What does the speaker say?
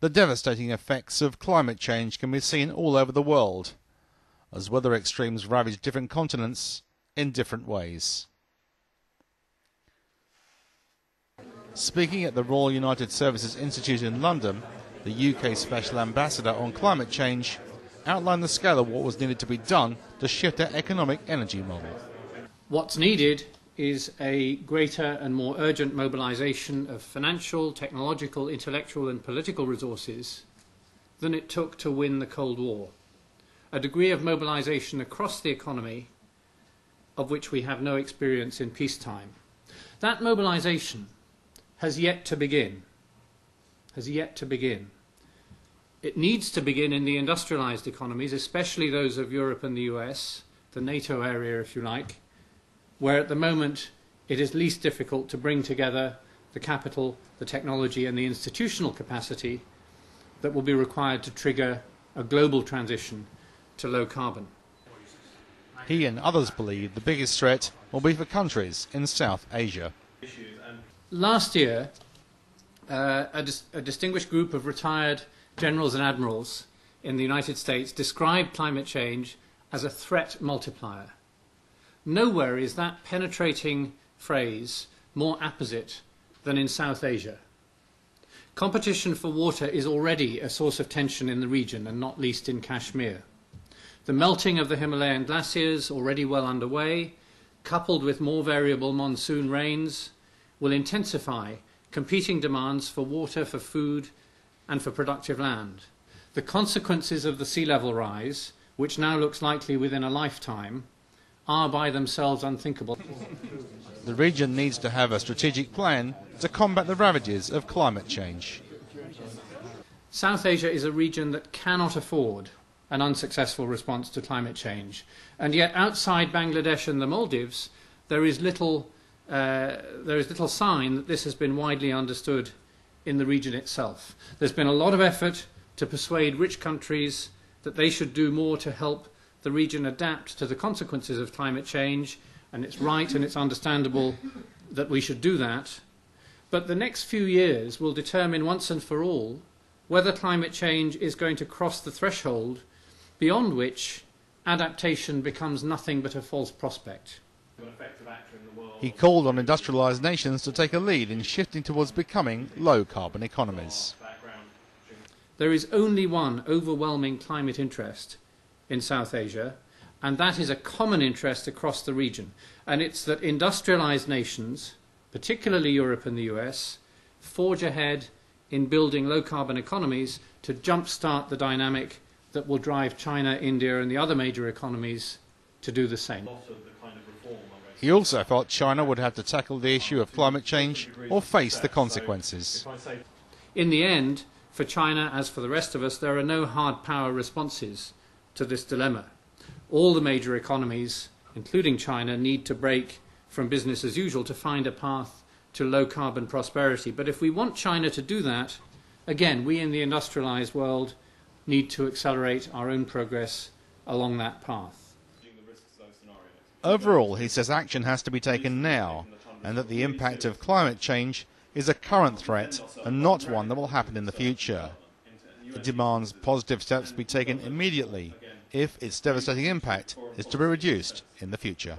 The devastating effects of climate change can be seen all over the world, as weather extremes ravage different continents in different ways. Speaking at the Royal United Services Institute in London, the UK Special Ambassador on Climate Change outlined the scale of what was needed to be done to shift our economic energy model. What's needed is a greater and more urgent mobilisation of financial, technological, intellectual and political resources than it took to win the Cold War. A degree of mobilisation across the economy of which we have no experience in peacetime. That mobilisation has yet to begin. It needs to begin in the industrialised economies, especially those of Europe and the US, the NATO area if you like, where at the moment it is least difficult to bring together the capital, the technology and the institutional capacity that will be required to trigger a global transition to low carbon. He and others believe the biggest threat will be for countries in South Asia. Last year, a distinguished group of retired generals and admirals in the United States described climate change as a threat multiplier. Nowhere is that penetrating phrase more apposite than in South Asia. Competition for water is already a source of tension in the region, and not least in Kashmir. The melting of the Himalayan glaciers, already well underway, coupled with more variable monsoon rains, will intensify competing demands for water, for food and for productive land. The consequences of the sea level rise, which now looks likely within a lifetime, are by themselves unthinkable. The region needs to have a strategic plan to combat the ravages of climate change. South Asia is a region that cannot afford an unsuccessful response to climate change, and yet outside Bangladesh and the Maldives there is little sign that this has been widely understood in the region itself. There's been a lot of effort to persuade rich countries that they should do more to help the region adapt to the consequences of climate change, and it's right and it's understandable that we should do that. But the next few years will determine once and for all whether climate change is going to cross the threshold beyond which adaptation becomes nothing but a false prospect. He called on industrialised nations to take a lead in shifting towards becoming low-carbon economies. There is only one overwhelming climate interest in South Asia, and that is a common interest across the region. And it's that industrialised nations, particularly Europe and the US, forge ahead in building low-carbon economies to jump-start the dynamic that will drive China, India and the other major economies to do the same. He also thought China would have to tackle the issue of climate change or face the consequences. In the end, for China, as for the rest of us, there are no hard power responses to this dilemma. All the major economies, including China, need to break from business as usual to find a path to low carbon prosperity. But if we want China to do that, again, we in the industrialised world need to accelerate our own progress along that path. Overall, he says action has to be taken now, and that the impact of climate change is a current threat and not one that will happen in the future. He demands positive steps be taken immediately if its devastating impact is to be reduced in the future.